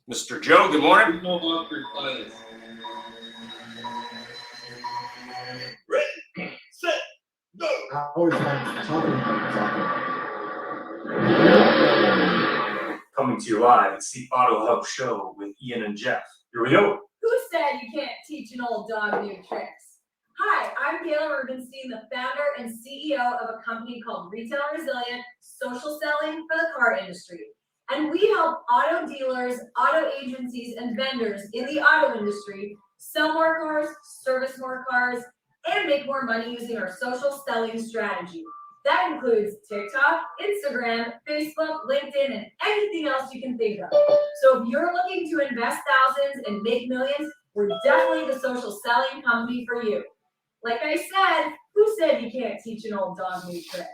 Mr. Joe, good morning. Ready, set, go. I always like talking about Coming to you live, it's the AutoHub show with Ian and Jeff. Here we go. Who said you can't teach an old dog new tricks? Hi, I'm Taylor Rubenstein, the founder and CEO of a company called Retail Resilient, social selling for the car industry. And we help auto dealers, auto agencies, and vendors in the auto industry sell more cars, service more cars, and make more money using our social selling strategy. That includes TikTok, Instagram, Facebook, LinkedIn, and anything else you can think of. So if you're looking to invest thousands and make millions, we're definitely the social selling company for you. Like I said, who said you can't teach an old dog new tricks?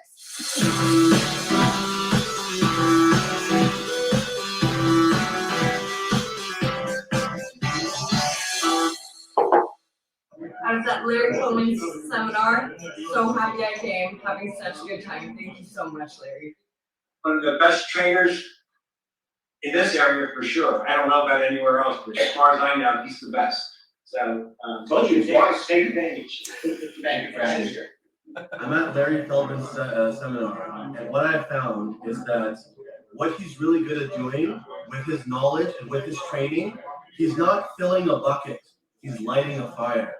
I was at Larry Coleman's seminar. So happy I came, having such a good time. Thank you so much, Larry. One of the best trainers in this area for sure. I don't know about anywhere else, but as far as I know, he's the best. So, told you, take advantage. Thank you for having me. I'm at Larry Feldman's seminar, and what I found is that what he's really good at doing with his knowledge and with his training, he's not filling a bucket, he's lighting a fire.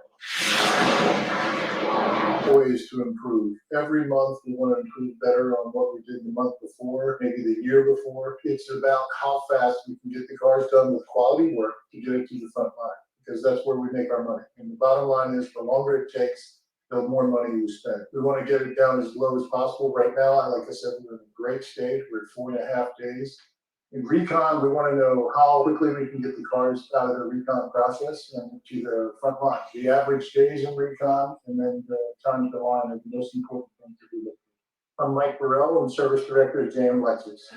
Ways to improve. Every month we want to improve better on what we did the month before, maybe the year before. It's about how fast we can get the cars done with quality work to get it to the front line, because that's where we make our money. And the bottom line is, the longer it takes, the more money we spend. We want to get it down as low as possible. Right now, like I said, we're in a great stage. We're at 4.5 days. In recon, we want to know how quickly we can get the cars out of the recon process and to the front line. The average days in recon and then the time to the line are the most important thing to do. I'm Mike Burrell, I'm Service Director at JM Lexus.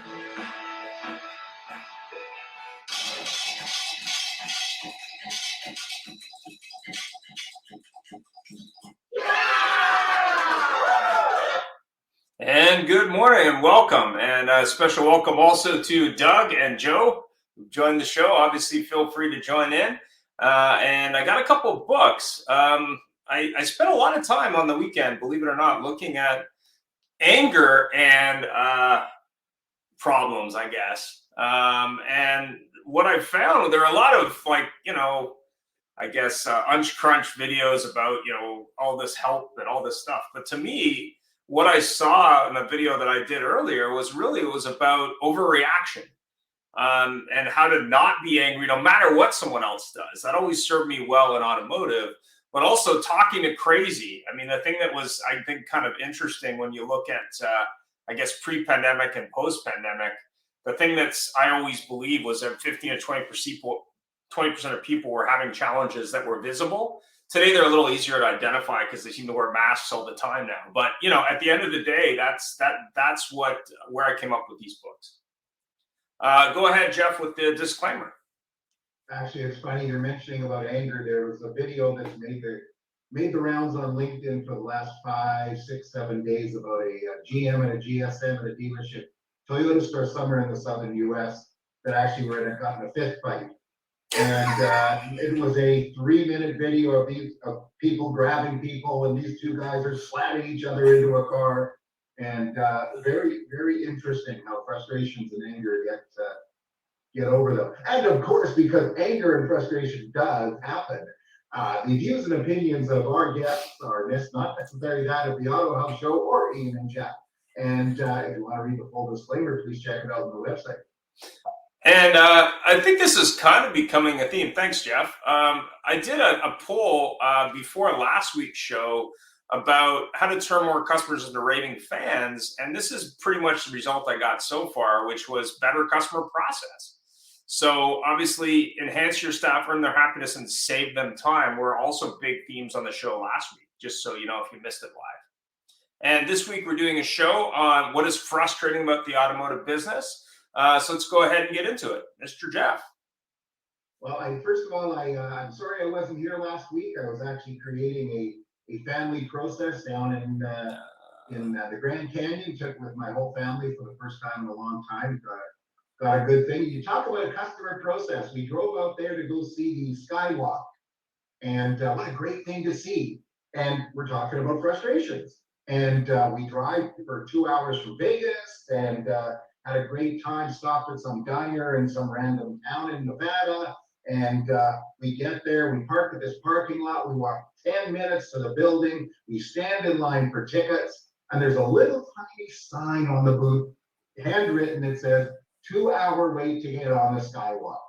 And good morning and welcome. And a special welcome also to Doug and Joe who joined the show. Obviously, feel free to join in. And I got a couple of books. I spent a lot of time on the weekend, believe it or not, looking at anger and problems, I guess. And what I found, there are a lot of uncrunch videos about, all this help and all this stuff. But to me, what I saw in the video that I did earlier was about overreaction and how to not be angry no matter what someone else does. That always served me well in automotive, but also talking to crazy. I mean, the thing that was, I think, kind of interesting when you look at, pre-pandemic and post-pandemic, the thing that's I always believe was that 15 to 20% of people were having challenges that were visible. Today, they're a little easier to identify because they seem to wear masks all the time now. But, at the end of the day, that's where I came up with these books. Go ahead, Jeff, with the disclaimer. Actually, it's funny you're mentioning about anger. There was a video that's made the rounds on LinkedIn for the last 5, 6, 7 days about a GM and a GSM at a dealership, Toyota store somewhere in the southern U.S. that actually got in a fist fight. And it was a 3-minute video of people grabbing people, and these two guys are slamming each other into a car. And very, very interesting how frustrations and anger get over them. And of course, because anger and frustration does happen, the views and opinions of our guests are not necessarily that of the AutoHub show or Ian and Jeff. And if you want to read the full disclaimer, please check it out on the website. And I think this is kind of becoming a theme. Thanks, Jeff. I did a poll before last week's show about how to turn more customers into raving fans. And this is pretty much the result I got so far, which was better customer process. So obviously, enhance your staff, earn their happiness, and save them time were also big themes on the show last week, just so you know if you missed it live. And this week, we're doing a show on what is frustrating about the automotive business. So let's go ahead and get into it. Mr. Jeff. Well, first of all, I'm sorry I wasn't here last week. I was actually creating a family process down in the Grand Canyon. Took with my whole family for the first time in a long time. got a good thing. You talk about a customer process. We drove out there to go see the Skywalk. And what a great thing to see. And we're talking about frustrations. And we drive for 2 hours from Vegas and had a great time, stopped at some diner in some random town in Nevada. And we get there, we park at this parking lot, we walk 10 minutes to the building, we stand in line for tickets, and there's a little tiny sign on the booth, handwritten, it says, 2-hour wait to get on the Skywalk.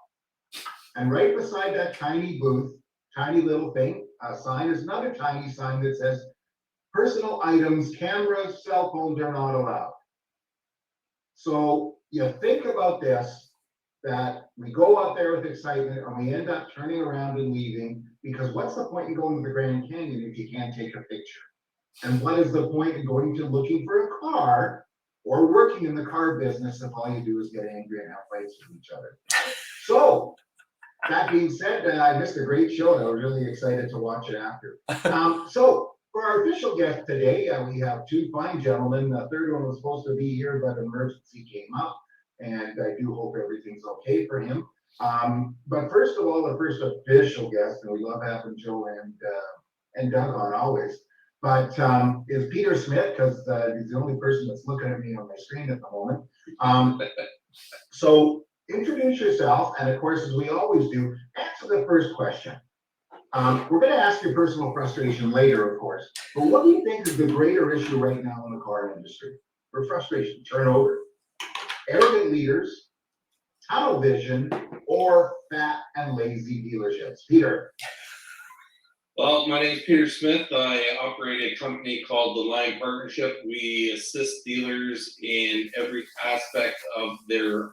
And right beside that tiny booth, tiny little thing, a sign, is another tiny sign that says, personal items, cameras, cell phones are not allowed. So you think about this, that we go out there with excitement and we end up turning around and leaving, because what's the point in going to the Grand Canyon if you can't take a picture? And what is the point in going to looking for a car or working in the car business if all you do is get angry and have fights with each other? So that being said, I missed a great show and I was really excited to watch it after. So for our official guest today, we have two fine gentlemen. The third one was supposed to be here, but an emergency came up, and I do hope everything's okay for him. But first of all, the first official guest, and we love having Joe and Doug on always, but is Peter Smith, because he's the only person that's looking at me on my screen at the moment. So introduce yourself, and of course, as we always do, answer the first question. We're going to ask your personal frustration later, of course, but what do you think is the greater issue right now in the car industry? For frustration, turnover, arrogant leaders, tunnel vision, or fat and lazy dealerships? Peter. Well, my name is Peter Smith. I operate a company called the Lion Partnership. We assist dealers in every aspect of their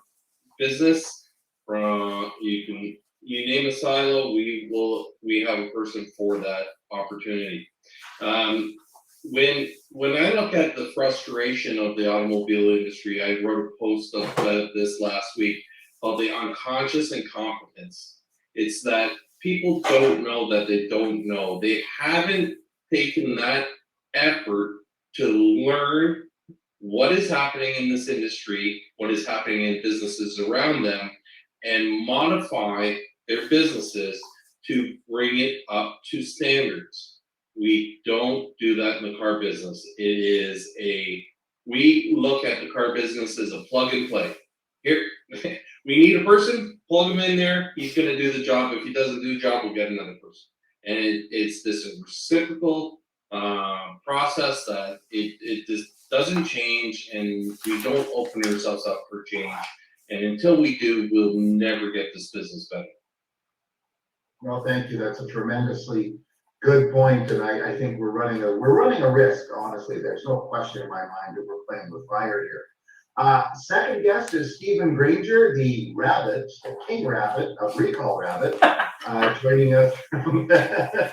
business. From you name a silo, we have a person for that opportunity. When I look at the frustration of the automobile industry, I wrote a post about this last week called the unconscious incompetence. It's that people don't know that they don't know. They haven't taken that effort to learn what is happening in this industry, what is happening in businesses around them, and modify their businesses to bring it up to standards. We don't do that in the car business. We look at the car business as a plug and play. Here, we need a person, plug him in there, he's gonna do the job. If he doesn't do the job, we'll get another person. And it's this reciprocal process that it just doesn't change, and we don't open ourselves up for change. And until we do, we'll never get this business better. Well, thank you. That's a tremendously good point, and I think we're running a risk. Honestly, there's no question in my mind that we're playing with fire here. Second guest is Stephen Granger, the King Rabbit of Recall Rabbit, joining us from the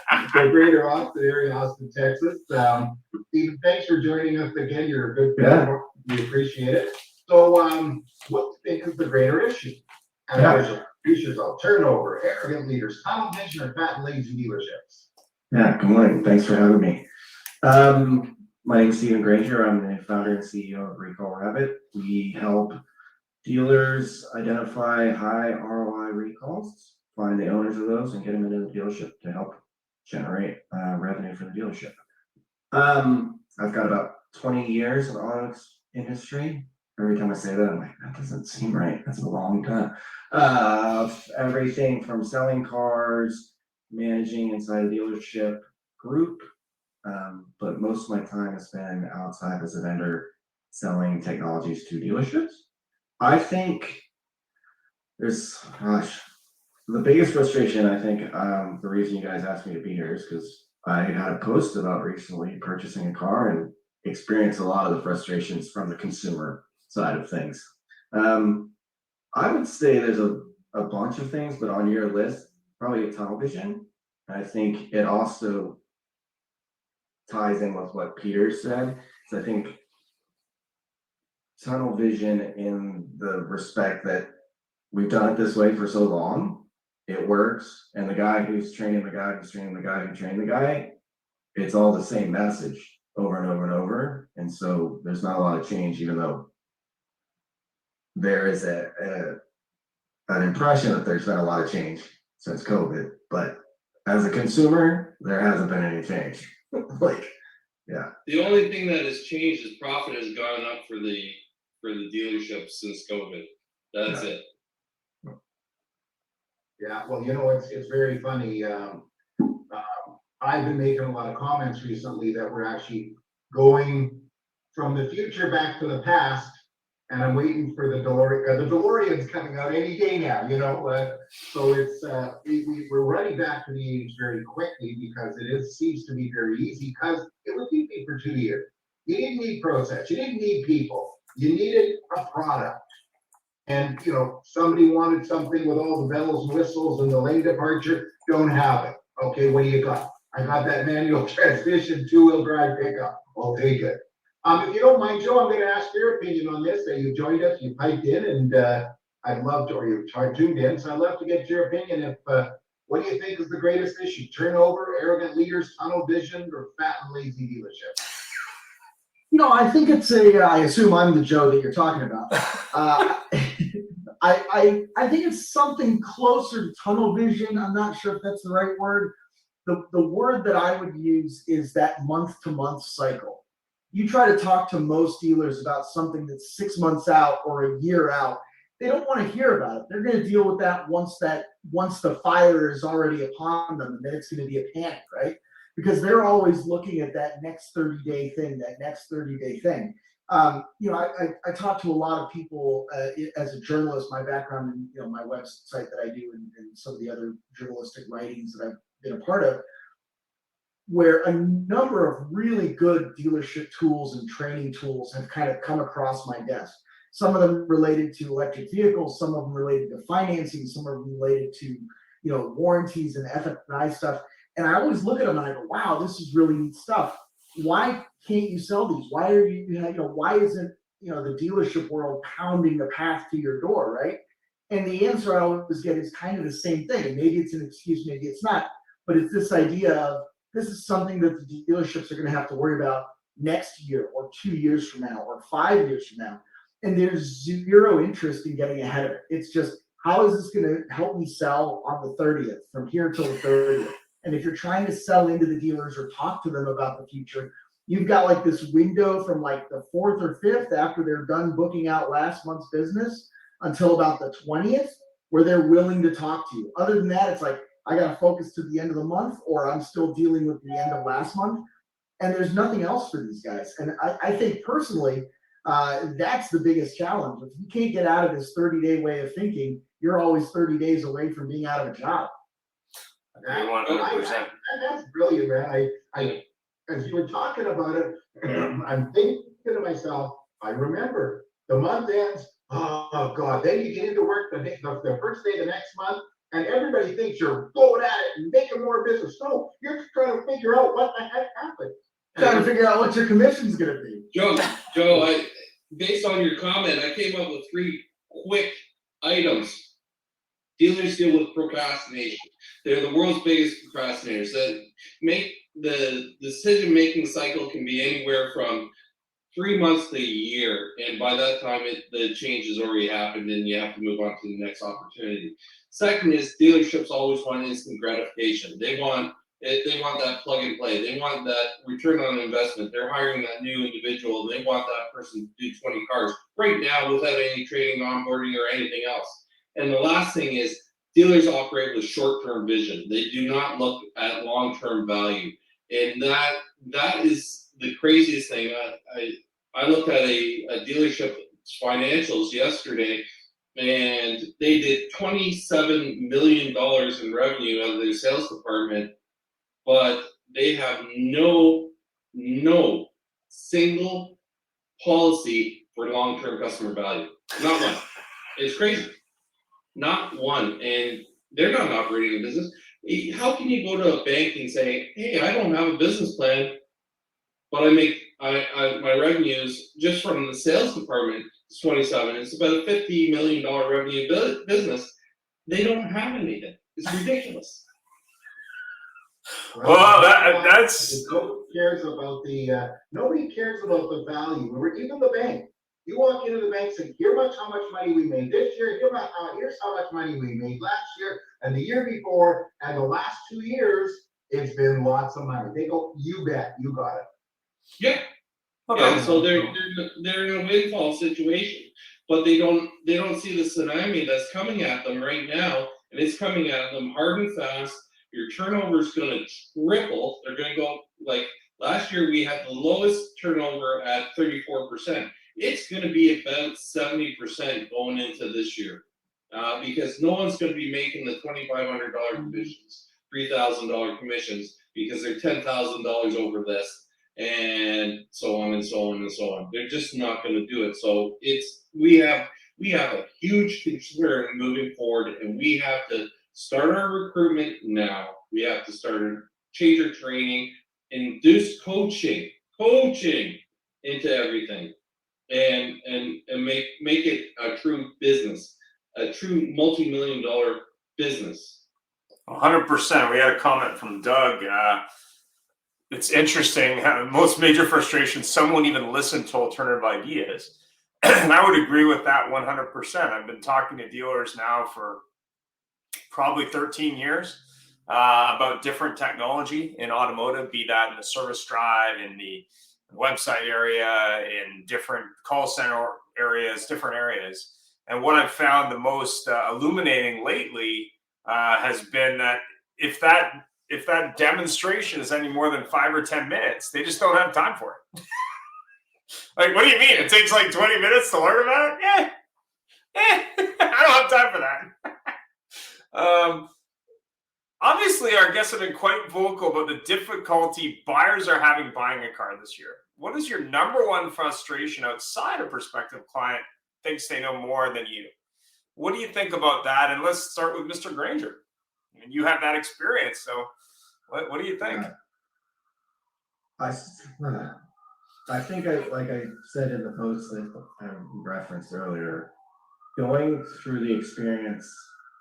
greater Austin area, Austin, Texas. Stephen, thanks for joining us again. You're a good friend. We appreciate it. So, what do you think is the greater issue? And there's issues of turnover, arrogant leaders, tunnel vision, or fat and lazy dealerships. Yeah, good morning. Thanks for having me. My name is Stephen Granger. I'm the founder and CEO of Recall Rabbit. We help dealers identify high ROI recalls, find the owners of those, and get them into the dealership to help generate revenue for the dealership. I've got about 20 years of auto industry. Every time I say that, I'm like, that doesn't seem right. That's a long time. Everything from selling cars, managing inside a dealership group, but most of my time has been outside as a vendor selling technologies to dealerships. I think there's, the biggest frustration, I think, the reason you guys asked me to be here is because I had a post about recently purchasing a car and experienced a lot of the frustrations from the consumer side of things. I would say there's a bunch of things, but on your list, probably a tunnel vision. I think it also ties in with what Peter said. So I think tunnel vision in the respect that we've done it this way for so long, it works. And the guy who's training the guy who's training the guy who trained the guy, it's all the same message over and over and over. And so there's not a lot of change, even though there is an impression that there's been a lot of change since COVID, but as a consumer, there hasn't been any change. Like, yeah. The only thing that has changed is profit has gone up for the dealerships since COVID. That's it. Yeah, well, it's very funny. I've been making a lot of comments recently that we're actually going from the future back to the past, and I'm waiting for the DeLorean. The DeLorean's coming out any day now, so it's we're running back to the 80s very quickly because seems to be very easy because it was easy for 2 years. You didn't need process, you didn't need people, you needed a product. And somebody wanted something with all the bells and whistles and the lane departure, don't have it. Okay, what do you got? I got that manual transmission, 2-wheel drive pickup. I'll take it. If you don't mind, Joe, I'm going to ask your opinion on this. You joined us, you piped in, and I'd love to, or you tuned in, so I'd love to get your opinion. What do you think is the greatest issue? Turnover, arrogant leaders, tunnel vision, or fat and lazy dealerships? I think it's I assume I'm the Joe that you're talking about. I think it's something closer to tunnel vision. I'm not sure if that's the right word. The word that I would use is that month-to-month cycle. You try to talk to most dealers about something that's 6 months out or a year out, they don't want to hear about it. They're going to deal with that once the fire is already upon them, and then it's going to be a panic, right? Because they're always looking at that next 30-day thing, I talk to a lot of people as a journalist. My background in my website that I do and some of the other journalistic writings that I've been a part of, where a number of really good dealership tools and training tools have kind of come across my desk. Some of them related to electric vehicles, some of them related to financing, some of them related to warranties and F&I stuff. And I always look at them and I go, wow, this is really neat stuff. Why can't you sell these? Why are why isn't the dealership world pounding the path to your door, right? And the answer I always get is kind of the same thing. And maybe it's an excuse, maybe it's not, but it's this idea of this is something that the dealerships are going to have to worry about next year or 2 years from now or 5 years from now. And there's zero interest in getting ahead of it. It's just, how is this going to help me sell on the 30th, from here till the 30th? And if you're trying to sell into the dealers or talk to them about the future, you've got like this window from like the 4th or 5th after they're done booking out last month's business until about the 20th, where they're willing to talk to you. Other than that, it's like, I got to focus to the end of the month, or I'm still dealing with the end of last month. And there's nothing else for these guys. And I think personally, that's the biggest challenge. If you can't get out of this 30-day way of thinking, you're always 30 days away from being out of a job. That's brilliant, man. I as you were talking about it, I'm thinking to myself, I remember the month ends. Oh God! Then you get into work the first day of the next month, and everybody thinks you're going at it and making more business. No, you're just trying to figure out what the heck happened. Trying to figure out what your commission's going to be. Joe, based on your comment, I came up with 3 quick items. Dealers deal with procrastination. They're the world's biggest procrastinators. The decision-making cycle can be anywhere from 3 months to a year, and by that time, the change has already happened, and you have to move on to the next opportunity. Second is dealerships always want instant gratification. They want that plug and play. They want that return on investment. They're hiring that new individual. They want that person to do 20 cars right now without any training, onboarding, or anything else. And the last thing is dealers operate with short-term vision. They do not look at long-term value. And that is the craziest thing. I looked at a dealership financials yesterday, and they did $27 million in revenue out of their sales department, but they have no single policy for long-term customer value. Not one. It's crazy. Not one. And they're not operating a business. How can you go to a bank and say, hey, I don't have a business plan, but my revenues just from the sales department is 27. It's about a $50 million revenue business. They don't have anything. It's ridiculous. Well, that's Nobody cares about the value. Or even the bank. You walk into the bank and say, here's how much money we made this year, here's how much money we made last year, and the year before, and the last 2 years, it's been lots of money. They go, you bet, you got it. Yeah. Yeah, so they're in a windfall situation, but they don't see the tsunami that's coming at them right now, and it's coming at them hard and fast. Your turnover is going to triple. They're going to go like last year we had the lowest turnover at 34%. It's going to be about 70% going into this year, because no one's going to be making the $2,500 commissions, $3,000 commissions, because they're $10,000 over this. And so on and so on and so on. They're just not going to do it. So we have a huge concern moving forward, and we have to start our recruitment now. We have to start change our training, induce coaching into everything, and make it a true business, a true multi-million-dollar business. 100%. We had a comment from Doug. It's interesting how most major frustrations, some won't even listen to alternative ideas. And I would agree with that 100%. I've been talking to dealers now for probably 13 years about different technology in automotive, be that in the service drive, in the website area, in different call center areas, different areas. And what I've found the most illuminating lately has been that if that demonstration is any more than 5 or 10 minutes, they just don't have time for it. Like, what do you mean? It takes like 20 minutes to learn about it? I don't have time for that. Obviously, our guests have been quite vocal about the difficulty buyers are having buying a car this year. What is your number one frustration outside a prospective client thinks they know more than you? What do you think about that? And let's start with Mr. Granger. I mean, you have that experience, so what do you think? I think like I said in the post that I referenced earlier, going through the experience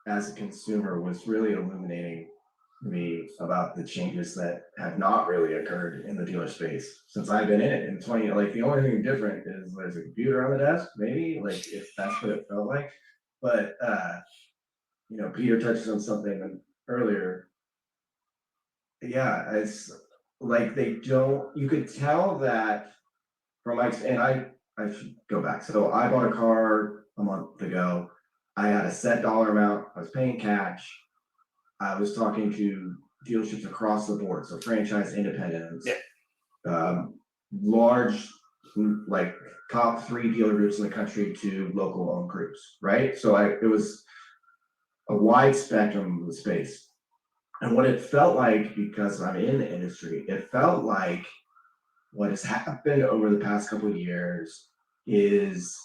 as a consumer was really illuminating to me about the changes that have not really occurred in the dealer space since I've been in it in 20. Like the only thing different is there's a computer on the desk, maybe, like if that's what it felt like. But Peter touched on something earlier. Yeah, it's like you could tell that from I should go back. So I bought a car a month ago. I had a set dollar amount. I was paying cash. I was talking to dealerships across the board. So franchise independents, large, like top 3 dealer groups in the country to local owned groups, right? So it was a wide spectrum of the space. And what it felt like, because I'm in the industry, it felt like what has happened over the past couple of years is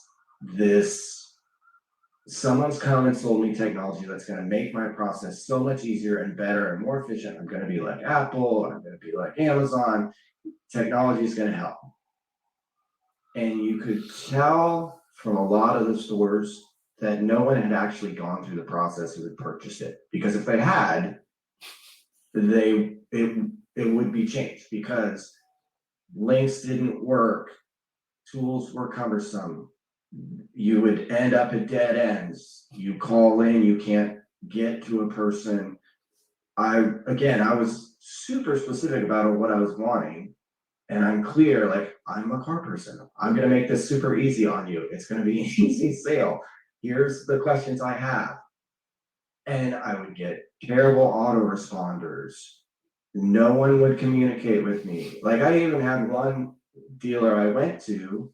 someone's come and sold me technology that's going to make my process so much easier and better and more efficient. I'm going to be like Apple, I'm going to be like Amazon. Technology is going to help. And you could tell from a lot of the stores that no one had actually gone through the process who had purchased it. Because if they had, it would be changed, because links didn't work, tools were cumbersome, you would end up at dead ends, you call in, you can't get to a person. I was super specific about what I was wanting, and I'm clear, like, I'm a car person, I'm going to make this super easy on you, it's going to be an easy sale, here's the questions I have. And I would get terrible autoresponders. No one would communicate with me. Like, I even had one dealer I went to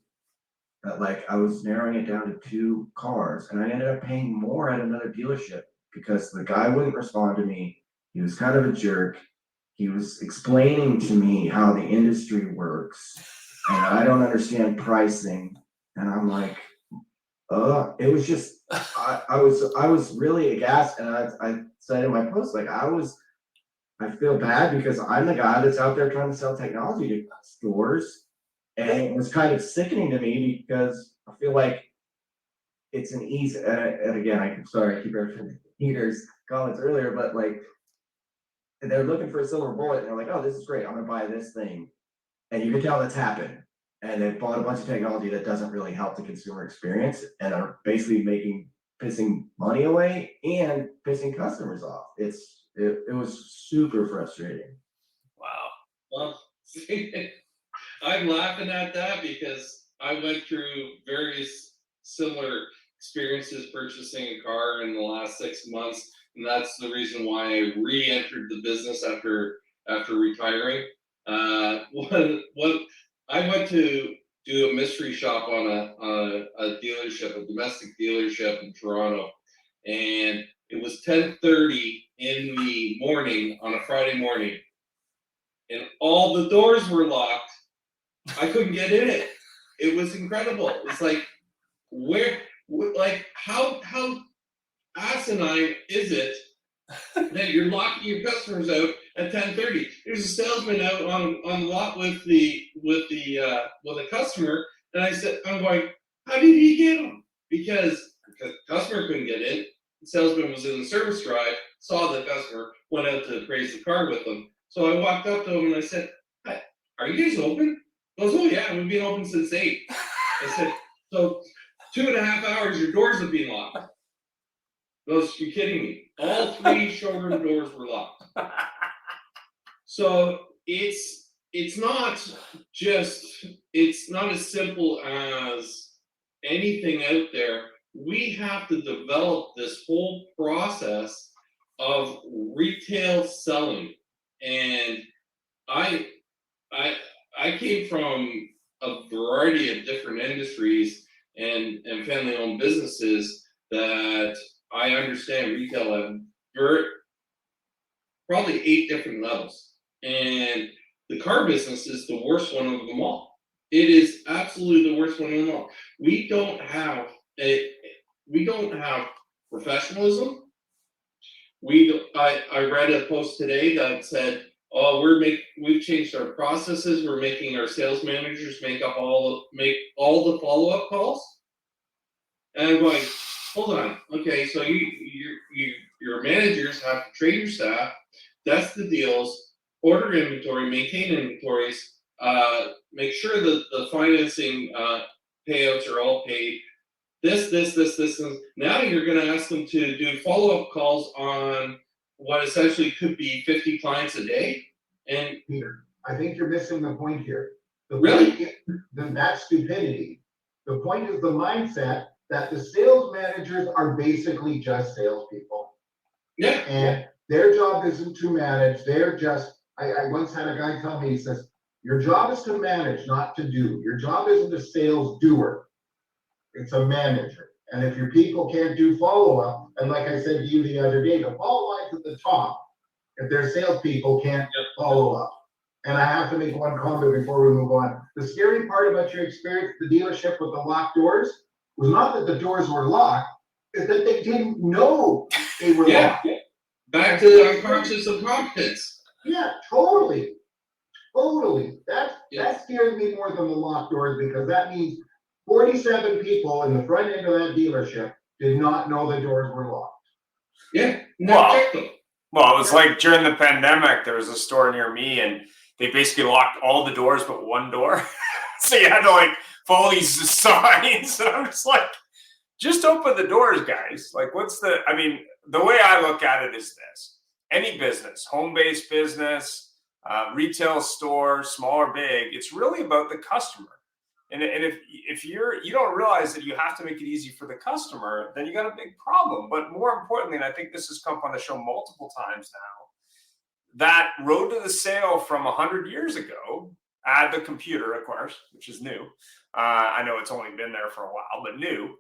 that, like, I was narrowing it down to 2 cars, and I ended up paying more at another dealership because the guy wouldn't respond to me. He was kind of a jerk. He was explaining to me how the industry works, and I don't understand pricing. And I'm like, it was just, I was really aghast, and I said in my post, like, I feel bad because I'm the guy that's out there trying to sell technology to stores, and it was kind of sickening to me because I feel like it's an easy, and again, I'm sorry, I keep referencing Peter's comments earlier, but like, they're looking for a silver bullet, and they're like, oh, this is great, I'm gonna buy this thing, and you can tell that's happened. and they bought a bunch of technology that doesn't really help the consumer experience and are basically pissing money away and pissing customers off. It was super frustrating. Wow. Well, I'm laughing at that because I went through various similar experiences purchasing a car in the last 6 months, and that's the reason why I re-entered the business after retiring. What I went to do a mystery shop on a dealership, a domestic dealership in Toronto, and it was 10:30 in the morning on a Friday morning, and all the doors were locked. I couldn't get in it. It was incredible. It's like, how asinine is it that you're locking your customers out at 10:30? There's a salesman out on the lot with a customer, and I'm going, how did he get them? Because the customer couldn't get in. The salesman was in the service drive, saw the customer, went out to appraise the car with them. So I walked up to him and I said, "Hi, are you guys open?" He goes, "Oh yeah, we've been open since 8. I said, "So 2.5 hours, your doors have been locked." He goes, "You're kidding me." All 3 showroom doors were locked. So it's not as simple as anything out there. We have to develop this whole process of retail selling. And I came from a variety of different industries and family-owned businesses that I understand retail at probably 8 different levels. And the car business is the worst one of them all. It is absolutely the worst one of them all. We don't have professionalism. I read a post today that said, "Oh, we've changed our processes. We're making our sales managers make all the follow-up calls." And I'm going, hold on. Okay, so your managers have to train your staff, test the deals, order inventory, maintain inventories, make sure that the financing payouts are all paid. This. And now you're going to ask them to do follow-up calls on what essentially could be 50 clients a day. And Peter, I think you're missing the point here. Really? Then that's stupidity. The point is the mindset that the sales managers are basically just salespeople. Yeah. And their job isn't to manage. I once had a guy tell me, he says, your job is to manage, not to do. Your job isn't a sales doer. It's a manager. And if your people can't do follow-up, and like I said to you the other day, the follow lines at the top, if their salespeople can't follow up. And I have to make one comment before we move on. The scary part about your experience at the dealership with the locked doors was not that the doors were locked, is that they didn't know they were locked. Back to the unconscious incompetence. Yeah, totally. That scares me more than the locked doors, because that means 47 people in the front end of that dealership did not know the doors were locked. Yeah, Well, it was like during the pandemic, there was a store near me and they basically locked all the doors but one door. So you had to follow these signs. And I'm just like, just open the doors, guys. The way I look at it is this: any business, home-based business, retail store, small or big, it's really about the customer. And if you don't realize that you have to make it easy for the customer, then you got a big problem. But more importantly, and I think this has come up on the show multiple times now, that road to the sale from 100 years ago, add the computer, of course, which is new. I know it's only been there for a while, but new.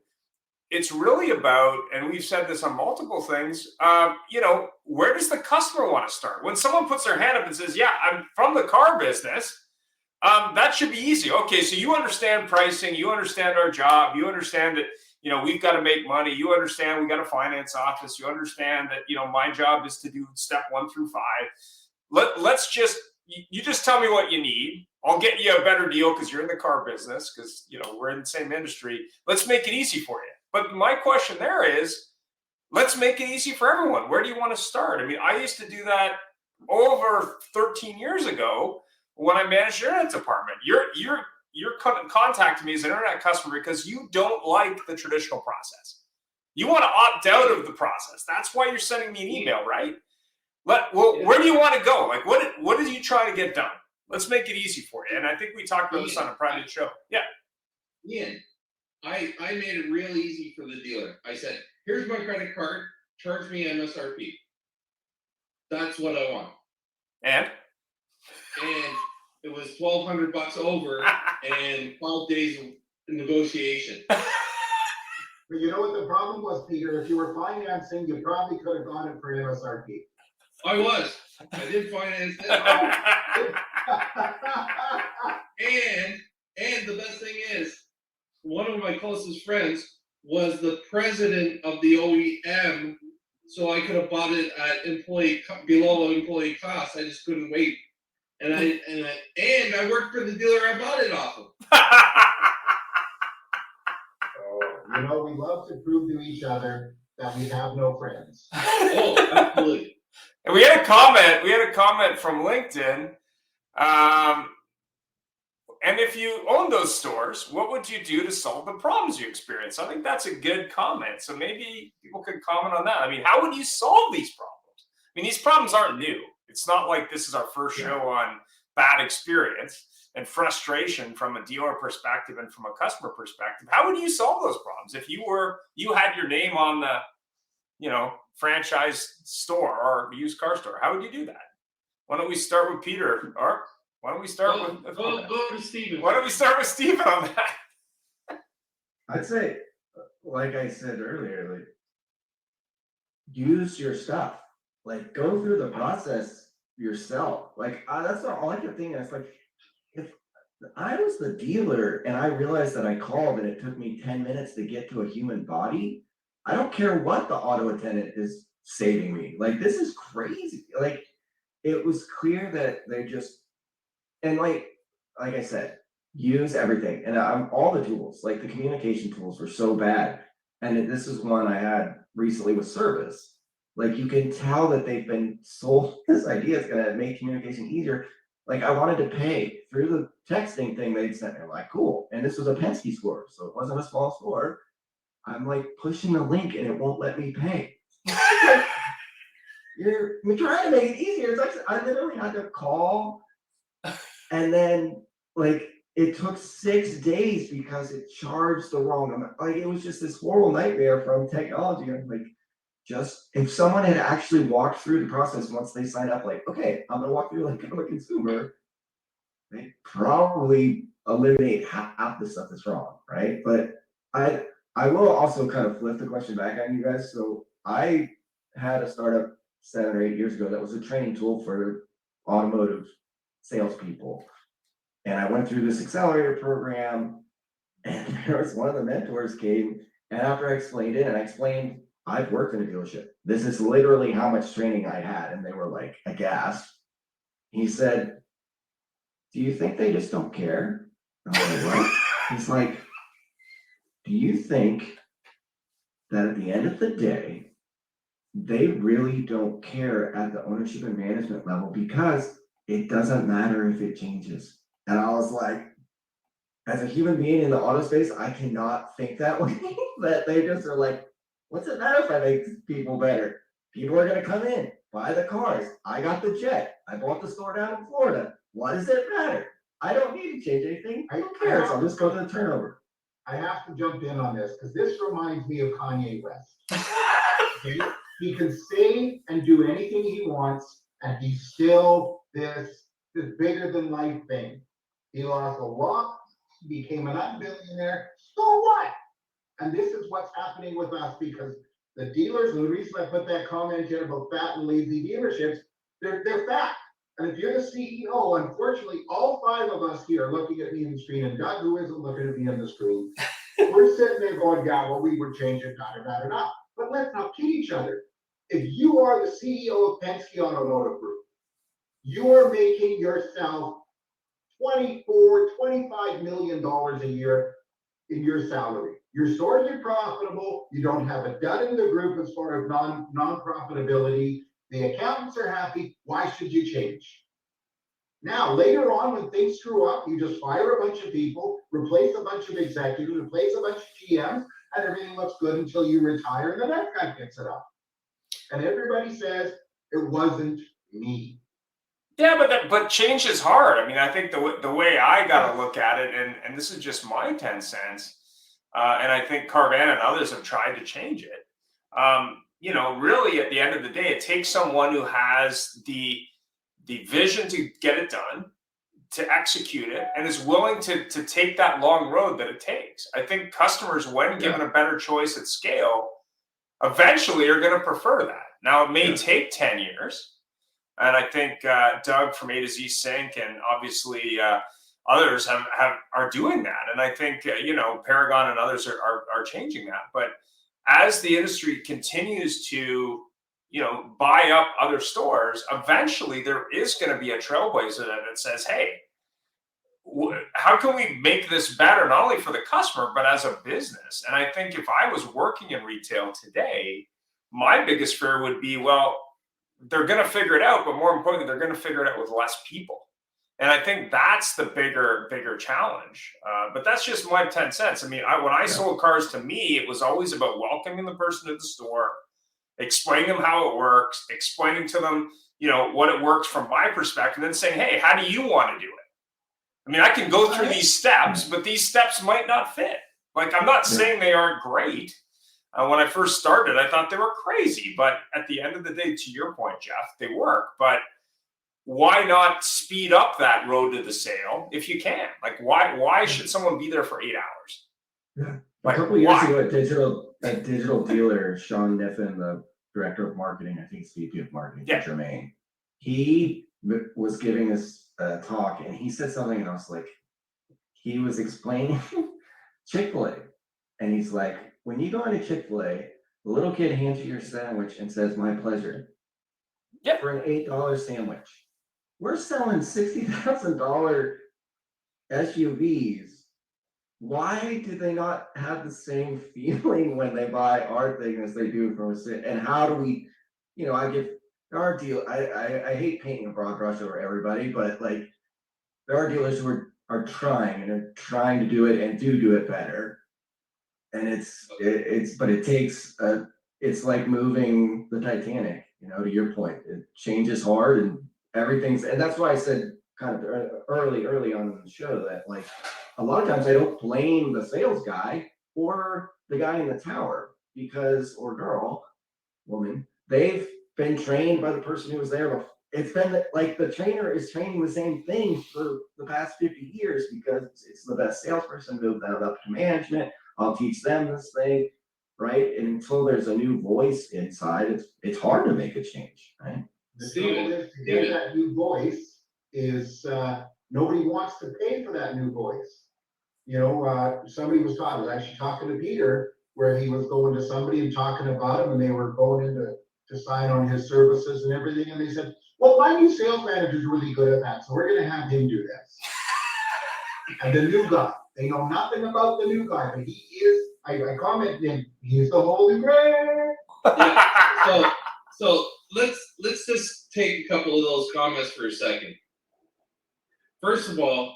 It's really about, and we've said this on multiple things, where does the customer want to start? When someone puts their hand up and says, yeah, I'm from the car business, that should be easy. Okay, so you understand pricing, you understand our job, you understand that, we've got to make money, you understand we got a finance office, you understand that, my job is to do step 1 through 5. You just tell me what you need. I'll get you a better deal because you're in the car business, because, we're in the same industry. Let's make it easy for you. But my question there is, let's make it easy for everyone. Where do you want to start? I used to do that over 13 years ago when I managed your internet department. You're you're contacting me as an internet customer because you don't like the traditional process. You want to opt out of the process. That's why you're sending me an email, right? Where do you want to go? Like, what are you trying to get done? Let's make it easy for you. And I think we talked about this on a private show. Yeah. Ian, I made it real easy for the dealer. I said, here's my credit card, charge me MSRP. That's what I want. And it was $1,200 over and 12 days of negotiation. But you know what the problem was, Peter? If you were financing, you probably could have gone it for MSRP. I did finance it. And the best thing is, one of my closest friends was the president of the OEM, so I could have bought it at below employee cost. I just couldn't wait. And I worked for the dealer I bought it off of. You know, we love to prove to each other that we have no friends. Oh, absolutely. And we had a comment from LinkedIn. And if you own those stores, what would you do to solve the problems you experience? I think that's a good comment. So maybe people could comment on that. I mean, how would you solve these problems? I mean, these problems aren't new. It's not like this is our first show on bad experience and frustration from a dealer perspective and from a customer perspective. How would you solve those problems if you had your name on the, franchise store or used car store? How would you do that? Why don't we start with Peter? Or why don't we start with go to Steven? Why don't we start with Steven on that? I'd say, like I said earlier, like use your stuff. Like go through the process yourself. Like that's all I kept thinking. It's like if I was the dealer and I realized that I called and it took me 10 minutes to get to a human body, I don't care what the auto attendant is saving me. Like this is crazy. Like it was clear that they just, and like I said, use everything and all the tools. Like the communication tools were so bad, and this is one I had recently with service. Like you can tell that they've been sold this idea is going to make communication easier. Like I wanted to pay through the texting thing they'd sent me. I'm like, cool. And this was a Penske store, so it wasn't a small store. I'm like pushing the link and it won't let me pay. You're trying to make it easier. It's like I literally had to call, and then like it took 6 days because it charged the wrong amount. Like it was just this horrible nightmare from technology. I'm like, just if someone had actually walked through the process once they signed up, like, okay, I'm gonna walk through like I'm a consumer, they probably eliminate half the stuff that's wrong, right? But I will also kind of flip the question back on you guys. So I had a startup 7 or 8 years ago that was a training tool for automotive salespeople. And I went through this accelerator program, and there was one of the mentors came, and after I explained it, and I explained, I've worked in a dealership. This is literally how much training I had. And they were like aghast. He said, do you think they just don't care? I'm like, what? He's like, do you think that at the end of the day, they really don't care at the ownership and management level because it doesn't matter if it changes? And I was like, as a human being in the auto space, I cannot think that way. That they just are like, what's it matter if I make people better? People are going to come in, buy the cars. I got the jet. I bought the store down in Florida. What does it matter? I don't need to change anything. I don't care. So I'll just go to the turnover. I have to jump in on this because this reminds me of Kanye West. Okay? He can say and do anything he wants, and he's still this bigger than life thing. He lost a lot, became a billionaire. So what? And this is what's happening with us because the dealers, and the reason I put that comment in about fat and lazy dealerships, they're fat. And if you're the CEO, unfortunately, all 5 of us here are looking at me in the screen, and God, who isn't looking at me on the screen, we're sitting there going, yeah, well, we would change it, da. But let's not kid each other. If you are the CEO of Penske Automotive Group, you are making yourself $24, $25 million a year in your salary. Your stores are profitable. You don't have a dud in the group as far as non-profitability. The accountants are happy. Why should you change? Now, later on, when things screw up, you just fire a bunch of people, replace a bunch of executives, replace a bunch of GMs, and everything looks good until you retire and the next guy picks it up. And everybody says, it wasn't me. Yeah, but change is hard. I mean, I think the way I got to look at it, and this is just my 10 cents, and I think Carvana and others have tried to change it. Really at the end of the day, it takes someone who has the vision to get it done, to execute it, and is willing to take that long road that it takes. I think customers, when given a better choice at scale, eventually are going to prefer that. Now, it may take 10 years. And I think Doug from A to Z Sync and obviously others are doing that. And I think, Paragon and others are changing that. But as the industry continues to, buy up other stores, eventually there is going to be a trailblazer that says, hey, how can we make this better, not only for the customer, but as a business? And I think if I was working in retail today, my biggest fear would be, well, they're going to figure it out, but more importantly, they're going to figure it out with less people. And I think that's the bigger challenge. But that's just my 10 cents. I mean, when I sold cars, to me, it was always about welcoming the person to the store, explaining them how it works, explaining to them, what it works from my perspective, and then saying, hey, how do you want to do it? I mean, I can go through these steps, but these steps might not fit. Like, I'm not saying they aren't great. When I first started, I thought they were crazy. But at the end of the day, to your point, Jeff, they work. But why not speed up that road to the sale if you can? Like, why should someone be there for 8 hours? Yeah. Like, a couple of years ago, a digital dealer, Sean Niffen, the director of marketing, I think it's VP of marketing for Germain, he was giving this talk, and he said something, and I was like, he was explaining Chick-fil-A, and he's like, when you go into Chick-fil-A, the little kid hands you your sandwich and says, my pleasure. For an $8 sandwich. We're selling $60,000 SUVs. Why do they not have the same feeling when they buy our thing as they do from a, and how do we, I give our deal, I hate painting a broad brush over everybody, but like, there are dealers who are trying and are trying to do it and do it better. And but it takes, it's like moving the Titanic, to your point. Change is hard and and that's why I said kind of early on in the show that, like, a lot of times I don't blame the sales guy or the guy in the tower or girl, woman, they've been trained by the person who was there before. It's been like the trainer is training the same thing for the past 50 years because it's the best salesperson, move that up to management. I'll teach them this thing, right? And until there's a new voice inside, it's hard to make a change, right? The trouble is to get that new voice is nobody wants to pay for that new voice. Somebody was actually talking to Peter, where he was going to somebody and talking about him, and they were going in to sign on his services and everything, and they said, well, my new sales manager is really good at that, so we're going to have him do this. And the new guy, they know nothing about the new guy, but he is, I commented him, he's the Holy Grail. So let's just take a couple of those comments for a second. First of all,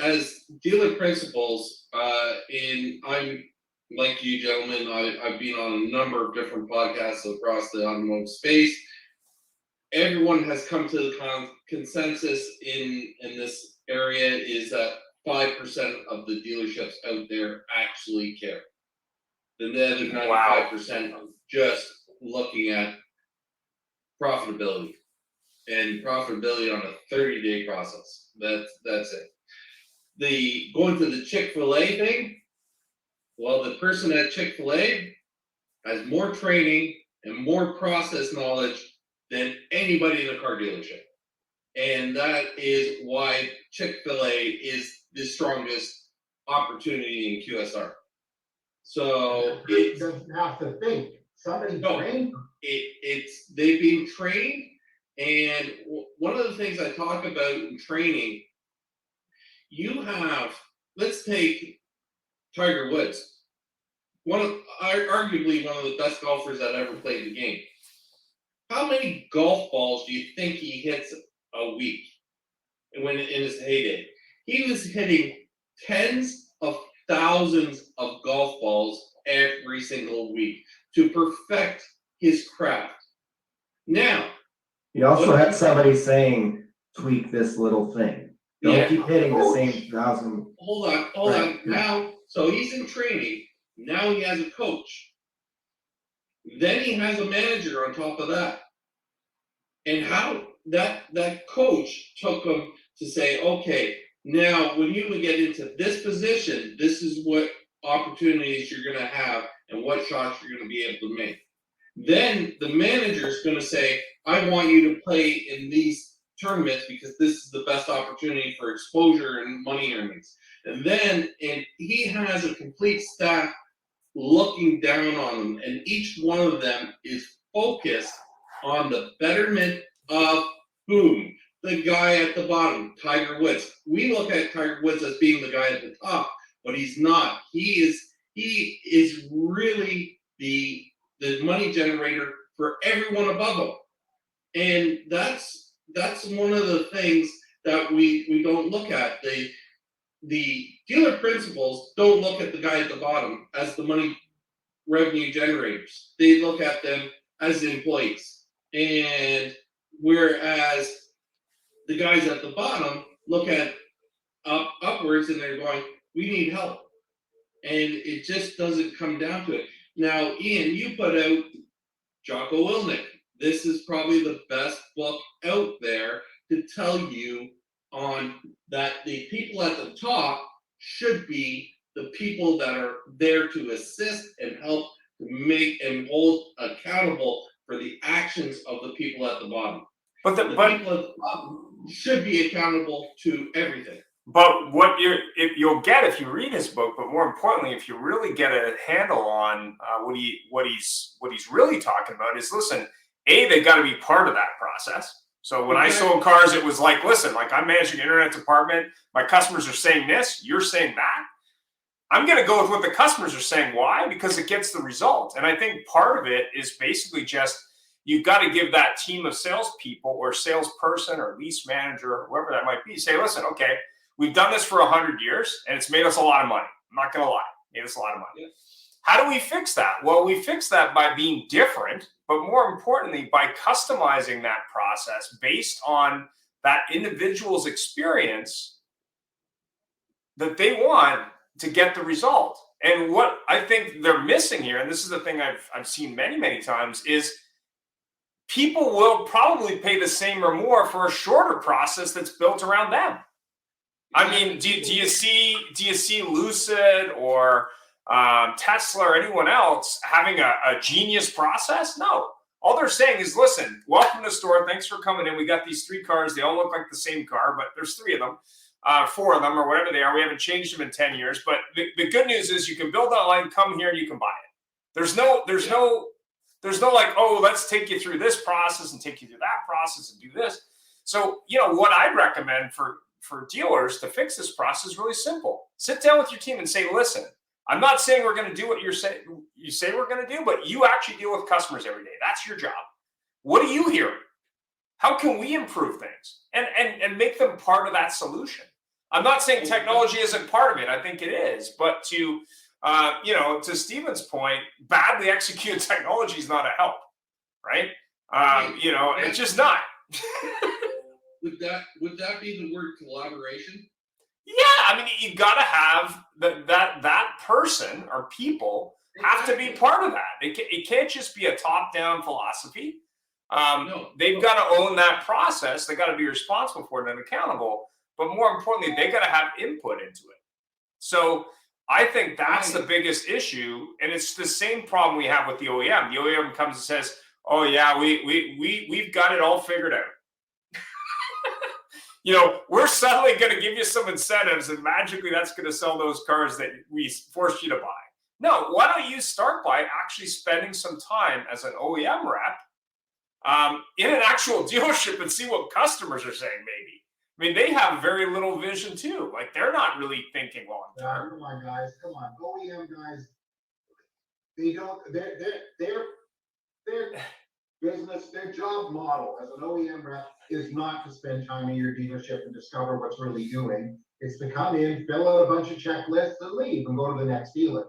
as dealer principals, I'm like you gentlemen, I've been on a number of different podcasts across the automotive space. Everyone has come to the consensus in this area is that 5% of the dealerships out there actually care. The other 95% are just looking at profitability and profitability on a 30-day process. That's it. Going to the Chick-fil-A thing, well, the person at Chick-fil-A has more training and more process knowledge than anybody in a car dealership. And that is why Chick-fil-A is the strongest opportunity in QSR. So it doesn't have to think. Somebody trained them. They've been trained, and one of the things I talk about in training, let's take Tiger Woods, arguably one of the best golfers that ever played the game. How many golf balls do you think he hits a week? when in his heyday. He was hitting tens of thousands of golf balls every single week to perfect his craft. Now, You also what had if- somebody saying, tweak this little thing. Don't Yeah. keep hitting the same 1,000. Hold on. Right. Now, so he's in training. Now he has a coach. Then he has a manager on top of that. And how that coach took him to say, okay, now when you get into this position, this is what opportunities you're going to have and what shots you're going to be able to make. Then the manager is going to say, I want you to play in these tournaments because this is the best opportunity for exposure and money earnings. And he has a complete staff looking down on them, and each one of them is focused on the betterment of whom? The guy at the bottom, Tiger Woods. We look at Tiger Woods as being the guy at the top, but he's not. He is really the money generator for everyone above him. And that's one of the things that we don't look at. The dealer principals don't look at the guy at the bottom as the money revenue generators. They look at them as employees. And whereas the guys at the bottom look at upwards and they're going, we need help. And it just doesn't come down to it. Now, Ian, you put out Jocko Willink. This is probably the best book out there to tell you on that the people at the top should be the people that are there to assist and help to make and hold accountable for the actions of the people at the bottom. But the people at the bottom should be accountable to everything. But you'll get if you read his book, but more importantly, if you really get a handle on what he's really talking about is, listen, they got to be part of that process. So when I sold cars, it was like, listen, like I'm managing the internet department. My customers are saying this, you're saying that. I'm going to go with what the customers are saying. Why? Because it gets the result. And I think part of it is basically just you've got to give that team of salespeople or salesperson or lease manager or whoever that might be, say, listen, okay, we've done this for 100 years and it's made us a lot of money. I'm not going to lie. Made us a lot of money. Yeah. How do we fix that? Well, we fix that by being different, but more importantly, by customizing that process based on that individual's experience that they want to get the result. And what I think they're missing here, and this is the thing I've seen many, many times, is people will probably pay the same or more for a shorter process that's built around them. I mean, do you see Lucid or Tesla or anyone else having a genius process? No. All they're saying is, listen, welcome to the store. Thanks for coming in. We got these 3 cars. They all look like the same car, but there's 3 of them, 4 of them, or whatever they are. We haven't changed them in 10 years. But the good news is you can build online, come here, and you can buy it. There's no like, oh, let's take you through this process and take you through that process and do this. So, what I'd recommend for dealers to fix this process is really simple. Sit down with your team and say, listen, I'm not saying we're going to do what you say we're going to do, but you actually deal with customers every day. That's your job. What are you hearing? How can we improve things and make them part of that solution? I'm not saying technology isn't part of it. I think it is. But to Stephen's point, badly executed technology is not a help, right? It's just not. Would that be the word collaboration? Yeah, I mean, you got to have that person or people have to be part of that. It can't just be a top-down philosophy. They've got to own that process. They got to be responsible for it and accountable. But more importantly, they got to have input into it. So I think that's the biggest issue, and it's the same problem we have with the OEM. The OEM comes and says, "Oh yeah, we've got it all figured out." We're suddenly going to give you some incentives and magically that's going to sell those cars that we forced you to buy. No, why don't you start by actually spending some time as an OEM rep in an actual dealership and see what customers are saying maybe. I mean, they have very little vision too. Like they're not really thinking long term. Come on, guys. Come on. OEM guys, they don't, their business business, their job model as an OEM rep is not to spend time in your dealership and discover what's really doing. It's to come in, fill out a bunch of checklists and leave and go to the next dealer.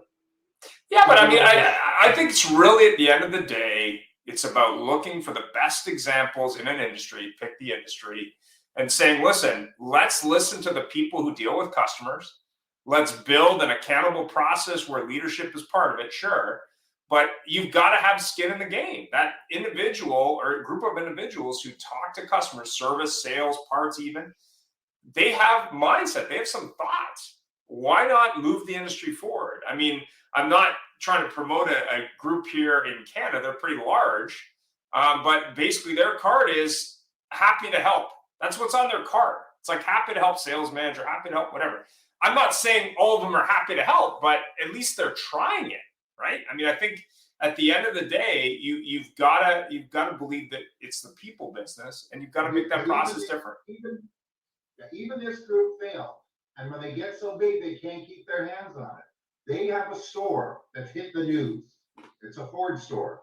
Yeah, but I mean, I think it's really at the end of the day, it's about looking for the best examples in an industry, pick the industry, and saying, listen, let's listen to the people who deal with customers. Let's build an accountable process where leadership is part of it, sure. But you've got to have skin in the game. That individual or a group of individuals who talk to customers, service, sales, parts even, they have mindset. They have some thoughts. Why not move the industry forward? I mean, I'm not trying to promote a group here in Canada. They're pretty large. But basically their card is happy to help. That's what's on their card. It's like happy to help sales manager, happy to help whatever. I'm not saying all of them are happy to help, but at least they're trying it. Right? I mean, I think at the end of the day, you've got to believe that it's the people business, and you've got to make that process different. Even this group failed, and when they get so big, they can't keep their hands on it. They have a store that's hit the news. It's a Ford store.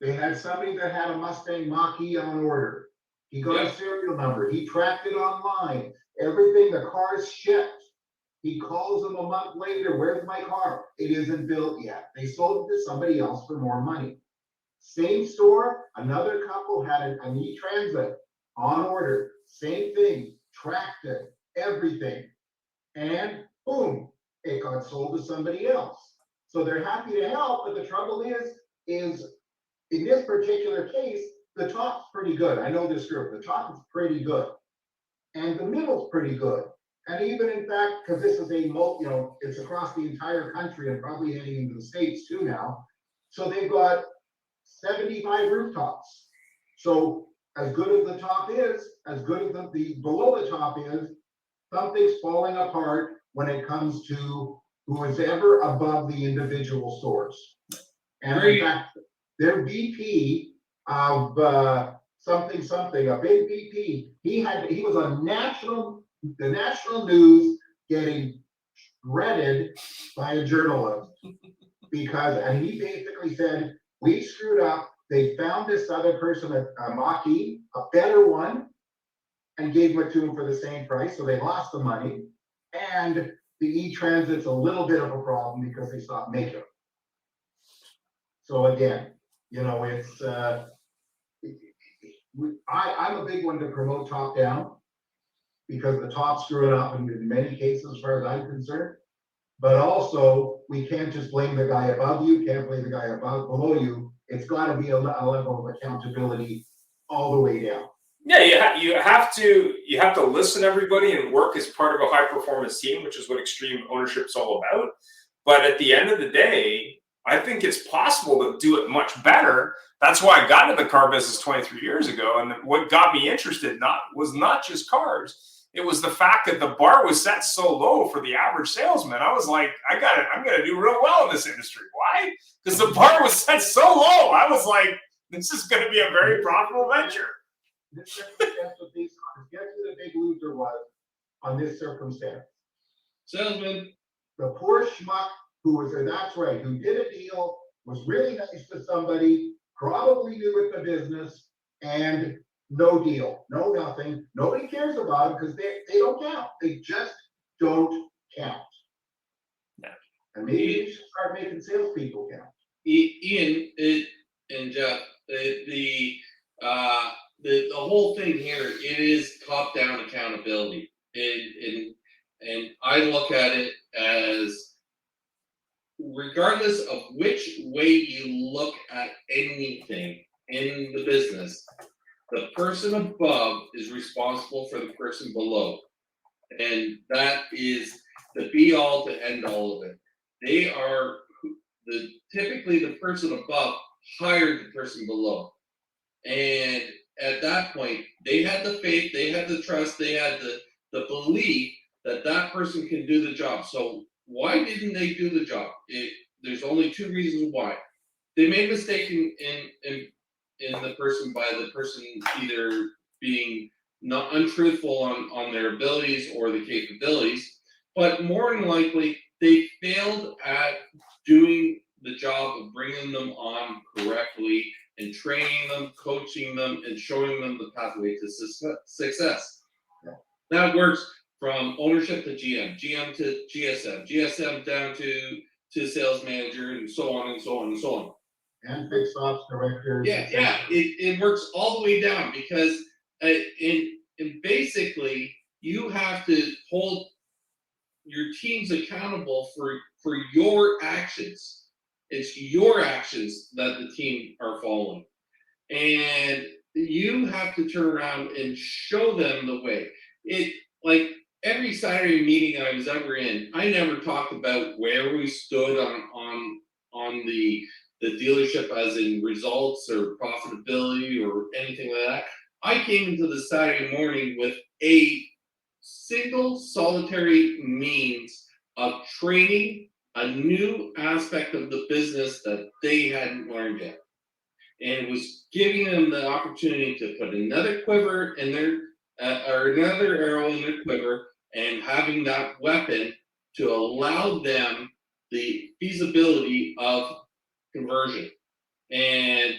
They had somebody that had a Mustang Mach-E on order. He got a serial number. He tracked it online. Everything, the car's shipped. He calls them a month later, where's my car? It isn't built yet. They sold it to somebody else for more money. Same store, another couple had an e-Transit on order. Same thing, tracked it, everything. And boom, it got sold to somebody else. So they're happy to help, but the trouble is in this particular case, the top's pretty good. I know this group, the top is pretty good. And the middle's pretty good. And even in fact, because this is it's across the entire country and probably heading into the States too now. So they've got 75 rooftops. So as good as the top is, as good as the below the top is, something's falling apart when it comes to who is ever above the individual stores. And in fact, their VP of something, a big VP, he was on the national news getting shredded by a journalist and he basically said, we screwed up. They found this other person, a Mach-E, a better one, and gave it to him for the same price. So they lost the money. And the e-Transit's a little bit of a problem because they stopped making them. So again, it's I'm a big one to promote top down, because the top's screwing up in many cases as far as I'm concerned. But also, we can't just blame the guy above you, can't blame the guy below you. It's got to be a level of accountability all the way down. Yeah, you have to listen to everybody and work as part of a high performance team, which is what extreme ownership's all about. But at the end of the day, I think it's possible to do it much better. That's why I got into the car business 23 years ago. And what got me interested was not just cars. It was the fact that the bar was set so low for the average salesman. I was like, I'm going to do real well in this industry. Why? Because the bar was set so low. I was like, this is going to be a very profitable venture. This circumstance with these cars, guess who the big loser was on this circumstance? Salesman. The poor schmuck who did a deal, was really nice to somebody, probably new with the business, and no deal, no nothing. Nobody cares about them because they don't count. They just don't count. Yeah. And maybe you should start making salespeople count. Ian and Jeff, the whole thing here, it is top-down accountability. And I look at it as, regardless of which way you look at anything in the business, the person above is responsible for the person below. And that is the be-all to end all of it. They are typically the person above hired the person below. And at that point, they had the faith, they had the trust, they had the belief that that person can do the job. So why didn't they do the job? There's only two reasons why. They made a mistake in the person by the person either being not untruthful on their abilities or the capabilities, but more than likely they failed at doing the job of bringing them on correctly and training them, coaching them, and showing them the pathway to success. That works from ownership to GM, GM to GSM, GSM down to sales manager, and so on and so on and so on. And fixed ops directors. Yeah, it works all the way down because in basically you have to hold your teams accountable for your actions. It's your actions that the team are following, and you have to turn around and show them the way. It like every Saturday meeting I was ever in, I never talked about where we stood on the dealership as in results or profitability or anything like that. I came into the Saturday morning with a single solitary means of training a new aspect of the business that they hadn't learned yet. And it was giving them the opportunity to put another quiver in their, or another arrow in their quiver, and having that weapon to allow them the feasibility of conversion. And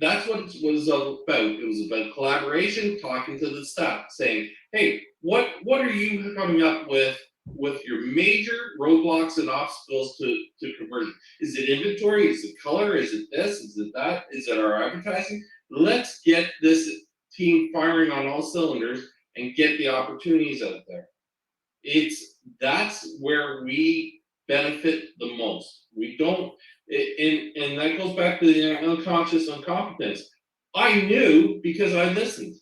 that's what it was all about. It was about collaboration, talking to the staff, saying, hey, what are you coming up with your major roadblocks and obstacles to conversion? Is it inventory? Is it color? Is it this? Is it that? Is it our advertising? Let's get this team firing on all cylinders and get the opportunities out there. That's where we benefit the most. We don't, and that goes back to the unconscious incompetence. I knew because I listened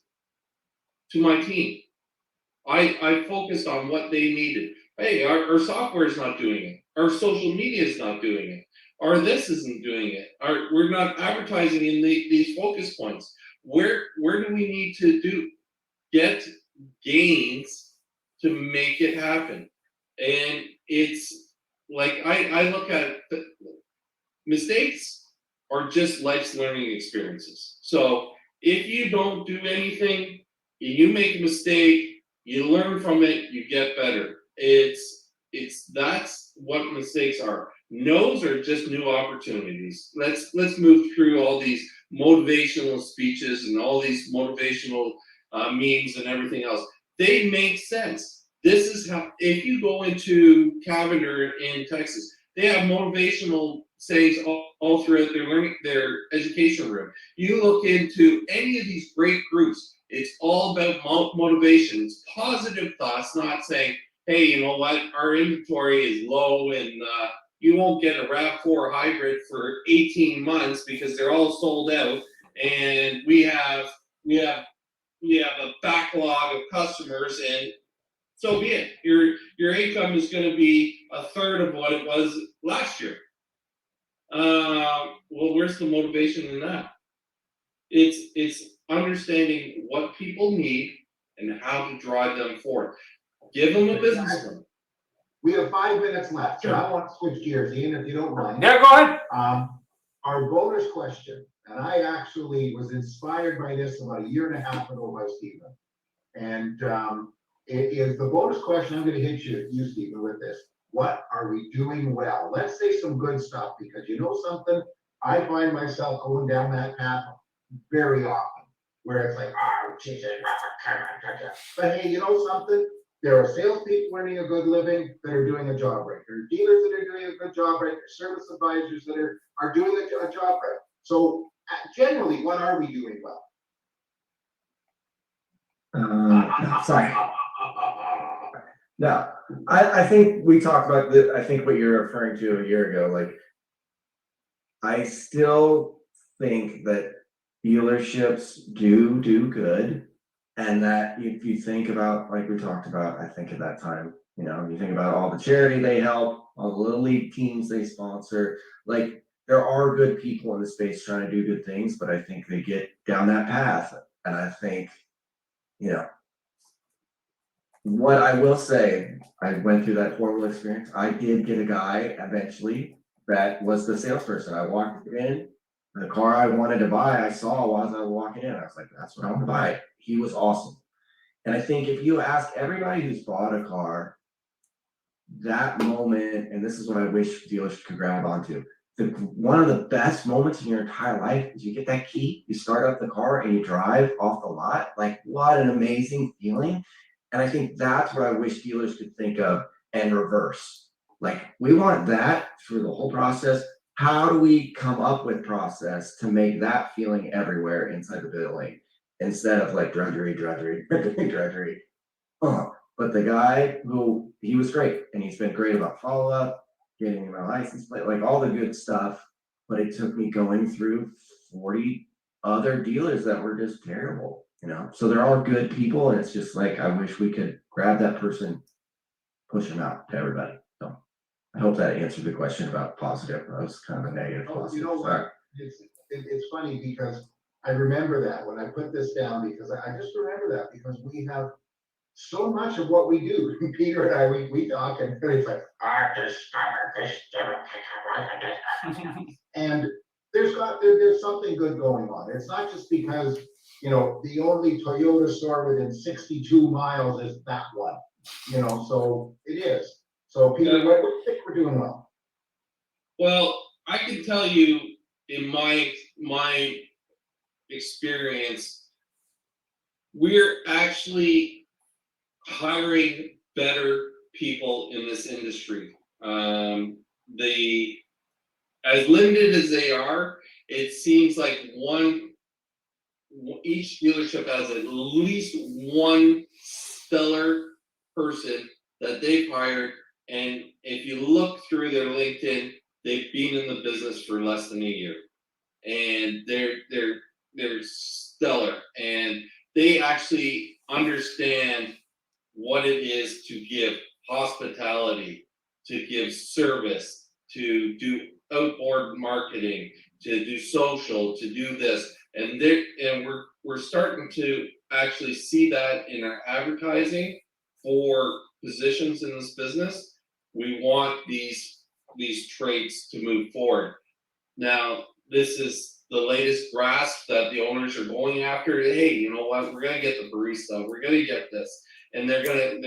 to my team. I focused on what they needed. Hey, our software is not doing it. Our social media is not doing it. Or this isn't doing it. We're not advertising in these focus points. Where do we need to get gains to make it happen? And it's like I look at mistakes are just life's learning experiences. So if you don't do anything, you make a mistake, you learn from it, you get better. That's what mistakes are. No's are just new opportunities. Let's move through all these motivational speeches and all these motivational memes and everything else. They make sense. This is how, if you go into Cavender in Texas, they have motivational sayings all throughout their education room. You look into any of these great groups, it's all about motivation. It's positive thoughts, not saying, hey, you know what, our inventory is low and you won't get a RAV4 hybrid for 18 months because they're all sold out, and we have a backlog of customers, and so be it. Your income is going to be a third of what it was last year. Well, where's the motivation in that? It's understanding what people need and how to drive them forward. Give them a business plan. We have 5 minutes left, so I want to switch gears, Ian, if you don't mind. Yeah, go ahead. Our bonus question, and I actually was inspired by this about a year and a half ago by Stephen. And it is the bonus question. I'm going to hit you, Stephen, with this. What are we doing well? Let's say some good stuff, because you know something, I find myself going down that path very often, where it's like, oh, Jesus, but hey, you know something? There are salespeople earning a good living that are doing a job right. There are dealers that are doing a good job right. There are service advisors that are doing a job right. So generally, what are we doing well? Sorry. No, I think we talked about I think what you're referring to a year ago. Like, I still think that dealerships do good, and that if you think about, like we talked about, I think at that time, you think about all the charity they help, all the little league teams they sponsor, like there are good people in the space trying to do good things, but I think they get down that path, and I think, what I will say, I went through that horrible experience. I did get a guy eventually that was the salesperson. I walked in, the car I wanted to buy, I saw as I was walking in. I was like, that's what I want to buy. He was awesome. And I think if you ask everybody who's bought a car, that moment, and this is what I wish dealers could grab onto, one of the best moments in your entire life is you get that key, you start up the car and you drive off the lot. Like, what an amazing feeling. And I think that's what I wish dealers could think of and reverse. Like, we want that through the whole process. How do we come up with process to make that feeling everywhere inside the building instead of like drudgery. But the guy who, he was great, and he's been great about follow-up, getting my license plate, like all the good stuff. But it took me going through 40 other dealers that were just terrible, So they're all good people, and it's just like, I wish we could grab that person, push them out to everybody. So I hope that answered the question about positive. That was kind of a negative. Oh, positive. you know what? It's funny because I remember that when I put this down, because I just remember that because we have so much of what we do. Peter and I, we talk and it's like, and there's something good going on. It's not just because, the only Toyota store within 62 miles is that one, so it is. So Peter, what do you think we're doing well? Well, I can tell you in my experience, we're actually hiring better people in this industry. As limited as they are, it seems like each dealership has at least one stellar person that they've hired, and if you look through their LinkedIn, they've been in the business for less than a year, and they're stellar, and they actually understand what it is to give hospitality, to give service, to do outboard marketing, to do social, to do this, and we're starting to actually see that in our advertising for positions in this business. We want these traits to move forward. Now, this is the latest grasp that the owners are going after. Hey, you know what? We're gonna get the barista. We're gonna get this, and they're gonna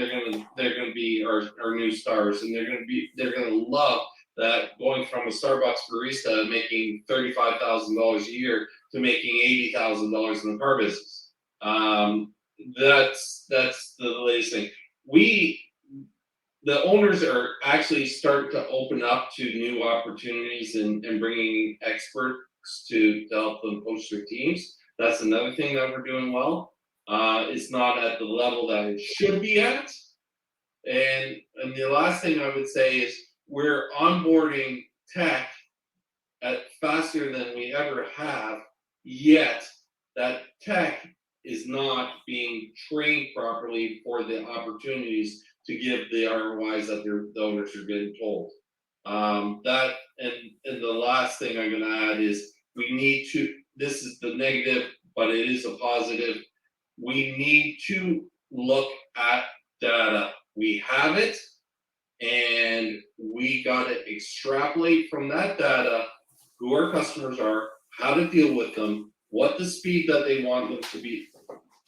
be our new stars, and they're gonna love that, going from a Starbucks barista making $35,000 a year to making $80,000 in the car business. That's the latest thing. The owners are actually starting to open up to new opportunities and bringing experts to help them coach their teams. That's another thing that we're doing well. It's not at the level that it should be at. And the last thing I would say is we're onboarding tech at faster than we ever have, yet that tech is not being trained properly for the opportunities to give the ROIs that the owners are getting told. And the last thing I'm going to add is this is the negative, but it is a positive. We need to look at data. We have it, and we got to extrapolate from that data who our customers are, how to deal with them, what the speed that they want to be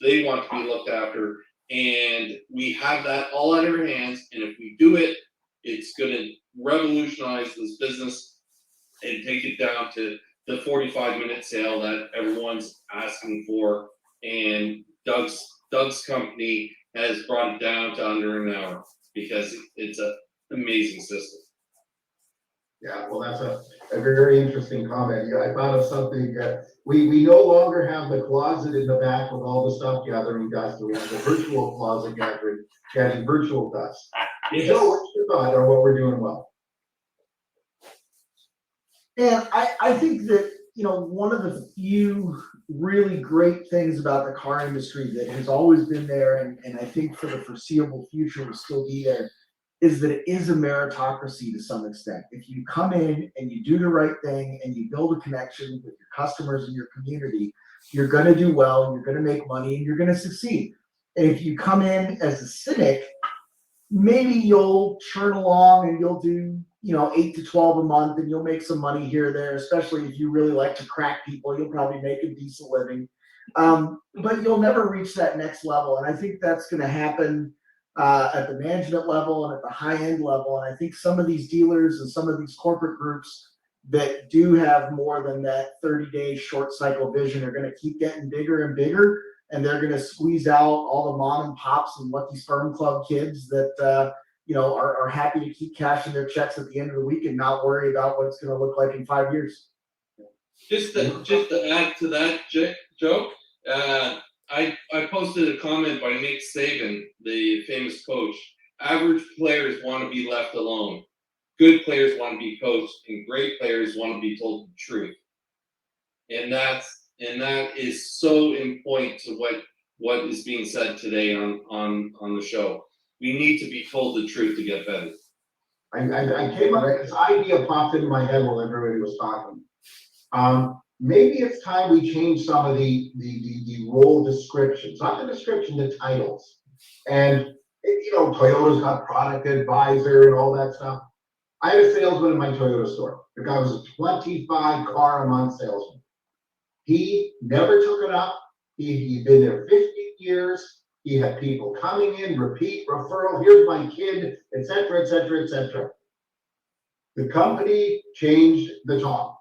looked after, and we have that all at our hands. And if we do it, it's going to revolutionize this business and take it down to the 45-minute sale that everyone's asking for. And Doug's company has brought it down to under an hour because it's an amazing system. Yeah, well, that's a very interesting comment. Yeah, I thought of something that we no longer have the closet in the back with all the stuff gathering dust. We have the virtual closet gathering virtual dust. Yes. So what's your thought on what we're doing well? And I think that, one of the few really great things about the car industry that has always been there, and I think for the foreseeable future will still be there, is that it is a meritocracy to some extent. If you come in and you do the right thing and you build a connection with your customers and your community, you're going to do well, you're going to make money, and you're going to succeed. And if you come in as a cynic, maybe you'll churn along and you'll do 8 to 12 a month, and you'll make some money here or there, especially if you really like to crack people. You'll probably make a decent living, but you'll never reach that next level. And I think that's going to happen at the management level and at the high end level. And I think some of these dealers and some of these corporate groups that do have more than that 30-day short cycle vision are going to keep getting bigger and bigger, and they're going to squeeze out all the mom and pops and Lucky Sperm Club kids that are happy to keep cashing their checks at the end of the week and not worry about what it's going to look like in 5 years. Just to add to that joke, I posted a comment by Nick Saban, the famous coach. Average players want to be left alone. Good players want to be coached, and great players want to be told the truth. And that is so in point to what is being said today on the show. We need to be told the truth to get better. I came up with this idea popped into my head while everybody was talking. Maybe it's time we change some of the role descriptions, not the description, the titles. And Toyota's got product advisor and all that stuff. I had a salesman in my Toyota store. The guy was a 25 car a month salesman. He never took it up. He'd been there 50 years. He had people coming in, repeat, referral, here's my kid, etc., etc., etc. The company changed the top.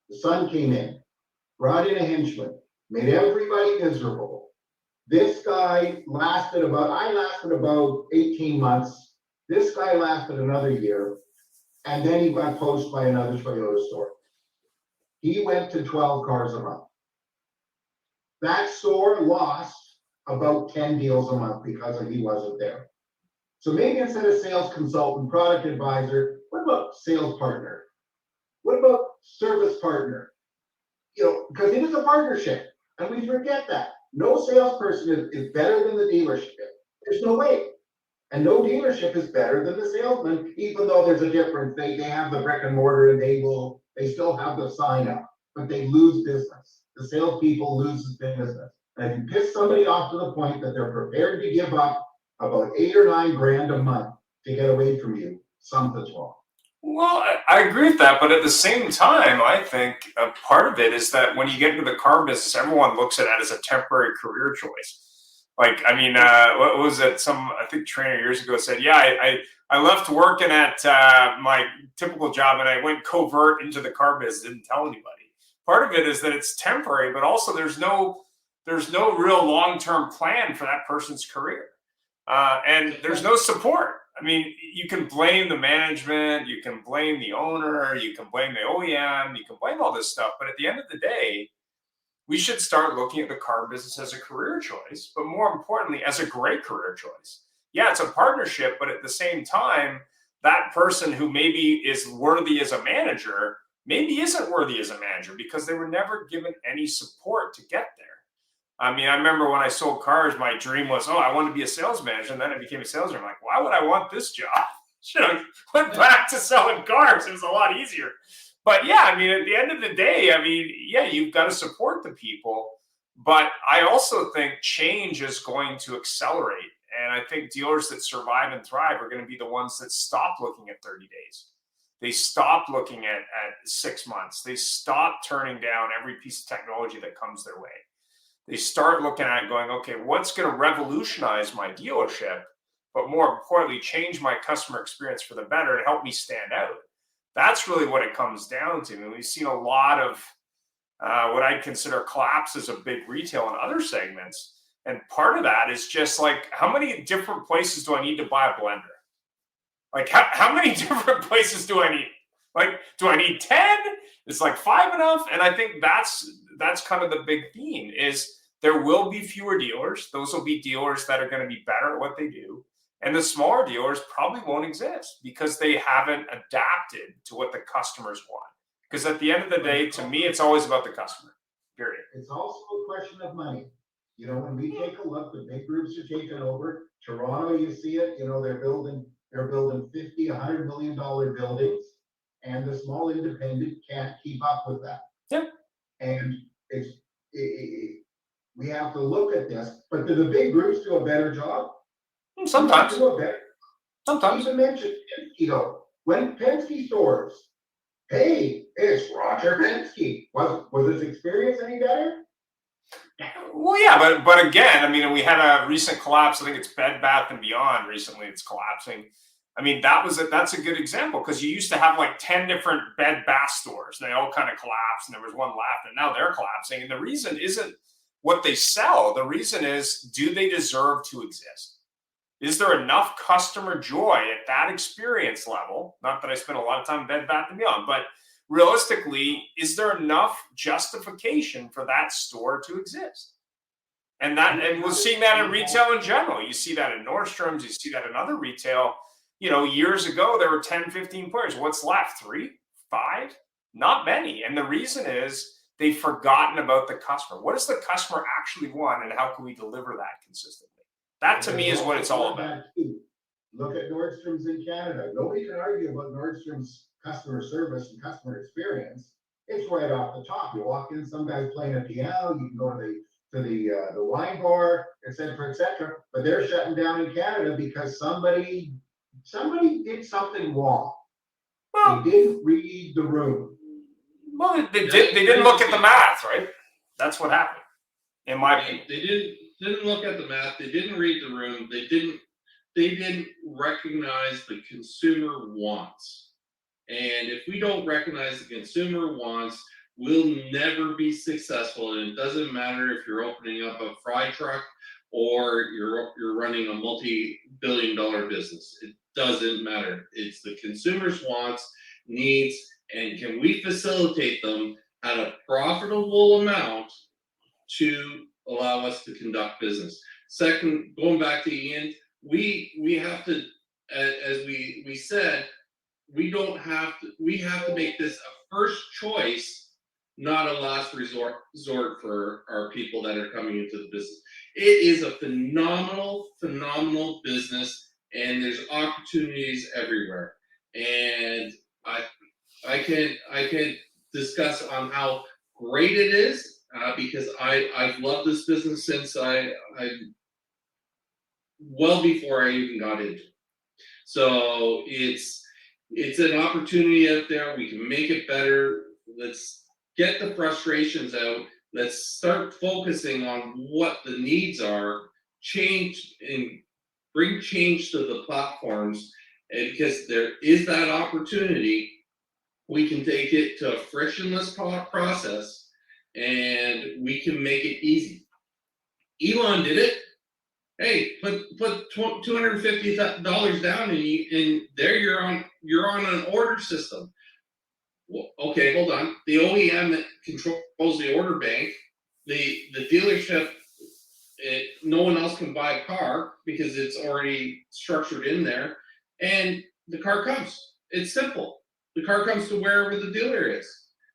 The son came in, brought in a henchman, made everybody miserable. This guy lasted about 18 months. This guy lasted another year, and then he got poached by another Toyota store. He went to 12 cars a month. That store lost about 10 deals a month because he wasn't there. So maybe instead of sales consultant, product advisor, what about sales partner? What about service partner? Because it is a partnership, and we forget that. No salesperson is better than the dealership. There's no way. And no dealership is better than the salesman, even though there's a difference. They have the brick and mortar, and they still have the sign up, but they lose business. The salespeople lose business. And if you piss somebody off to the point that they're prepared to give up about $8 or $9 grand a month to get away from you, something's wrong. Well, I agree with that, but at the same time, I think a part of it is that when you get into the car business, everyone looks at it as a temporary career choice. Like, I mean, what was it? I think trainer years ago said, yeah, I left working at my typical job and I went covert into the car business, didn't tell anybody. Part of it is that it's temporary, but also there's no real long-term plan for that person's career. And there's no support. I mean, you can blame the management, you can blame the owner, you can blame the OEM, you can blame all this stuff. But at the end of the day, we should start looking at the car business as a career choice, but more importantly, as a great career choice. Yeah, it's a partnership, but at the same time, that person who maybe is worthy as a manager maybe isn't worthy as a manager because they were never given any support to get there. I mean, I remember when I sold cars, my dream was, I want to be a sales manager. And then I became a salesman. I'm like, why would I want this job? Should have went back to selling cars. It was a lot easier. But yeah, I mean, at the end of the day, I mean, yeah, you've got to support the people. But I also think change is going to accelerate. And I think dealers that survive and thrive are going to be the ones that stop looking at 30 days. They stop looking at 6 months. They stop turning down every piece of technology that comes their way. They start looking at it going, okay, what's going to revolutionize my dealership, but more importantly, change my customer experience for the better and help me stand out. That's really what it comes down to. And we've seen a lot of what I'd consider collapses of big retail and other segments. And part of that is just like, how many different places do I need to buy a blender? Like, how many different places do I need? Like, do I need 10? Is like 5 enough? And I think that's kind of the big theme is there will be fewer dealers. Those will be dealers that are going to be better at what they do. And the smaller dealers probably won't exist because they haven't adapted to what the customers want. Because at the end of the day, to me, it's always about the customer, period. It's also a question of money. When we take a look, the big groups are taking over. Toronto, you see it, they're building 50, $100 million buildings. And the small independent can't keep up with that. Yeah. And we have to look at this, but do the big groups do a better job? Sometimes. Sometimes. Even mentioned Penske, when Penske stores, hey, it's Roger Penske. Was his experience any better? Well, yeah, but again, I mean, we had a recent collapse. I think it's Bed Bath & Beyond recently. It's collapsing. I mean, that's a good example, because you used to have like 10 different Bed Bath stores. They all kind of collapsed and there was one left, and now they're collapsing. And the reason isn't what they sell. The reason is, do they deserve to exist? Is there enough customer joy at that experience level? Not that I spent a lot of time in Bed Bath & Beyond, but realistically, is there enough justification for that store to exist? And we're seeing that in retail in general. You see that in Nordstrom's, you see that in other retail. You know, years ago, there were 10, 15 players. What's left? 3, 5? Not many. And the reason is they've forgotten about the customer. What does the customer actually want, and how can we deliver that consistently? That, to me, is what it's all about. Look at Nordstrom's in Canada. Nobody can argue about Nordstrom's customer service and customer experience. It's right off the top. You walk in, some guy's playing a piano, you can go to the wine bar, et cetera, but they're shutting down in Canada because somebody did something wrong. Well, they didn't read the room. Well, they didn't look at the math, right? That's what happened, in my opinion. They didn't look at the math. They didn't read the room. They didn't recognize the consumer wants. And if we don't recognize the consumer wants, we'll never be successful. And it doesn't matter if you're opening up a fry truck or you're running a multi-billion-dollar business. It doesn't matter. It's the consumer's wants, needs, and can we facilitate them at a profitable amount to allow us to conduct business. Second, going back to Ian, we have to, as we said, we have to make this a first choice, not a last resort for our people that are coming into the business. It is a phenomenal business, and there's opportunities everywhere. And I can discuss on how great it is because I've loved this business since I well before I even got into it. So it's an opportunity out there. We can make it better. Let's get the frustrations out. Let's start focusing on what the needs are, change and bring change to the platforms. And because there is that opportunity, we can take it to a frictionless process and we can make it easy. Elon did it. Hey, put $250 down and there you're on an order system. Well, okay, hold on. The OEM that controls the order bank, the dealership, no one else can buy a car because it's already structured in there, and the car comes. It's simple. The car comes to wherever the dealer is,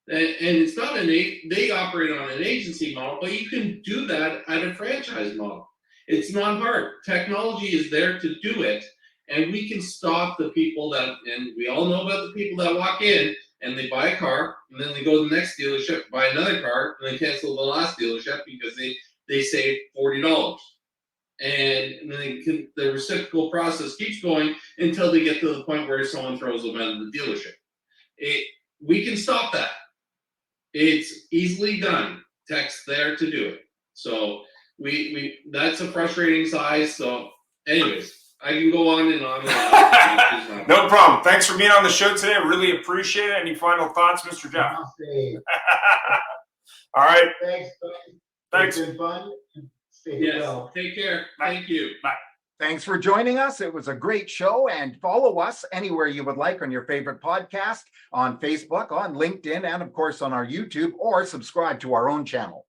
and it's not they operate on an agency model, but you can do that at a franchise model. It's not hard. Technology is there to do it, and we can stop the people and we all know about the people that walk in and they buy a car, and then they go to the next dealership, buy another car, and then cancel the last dealership because they saved $40. And then the reciprocal process keeps going until they get to the point where someone throws them out of the dealership. We can stop that. It's easily done. Tech's there to do it. So we that's a frustrating size. So anyways, I can go on and on and on. No problem. Thanks for being on the show today. I really appreciate it. Any final thoughts, Mr. Jeff? All right. Thanks. It's been fun. Stay well. Take care. Bye. Thank you. Bye. Thanks for joining us. It was a great show, and follow us anywhere you would like on your favorite podcast, on Facebook, on LinkedIn, and of course on our YouTube, or subscribe to our own channel.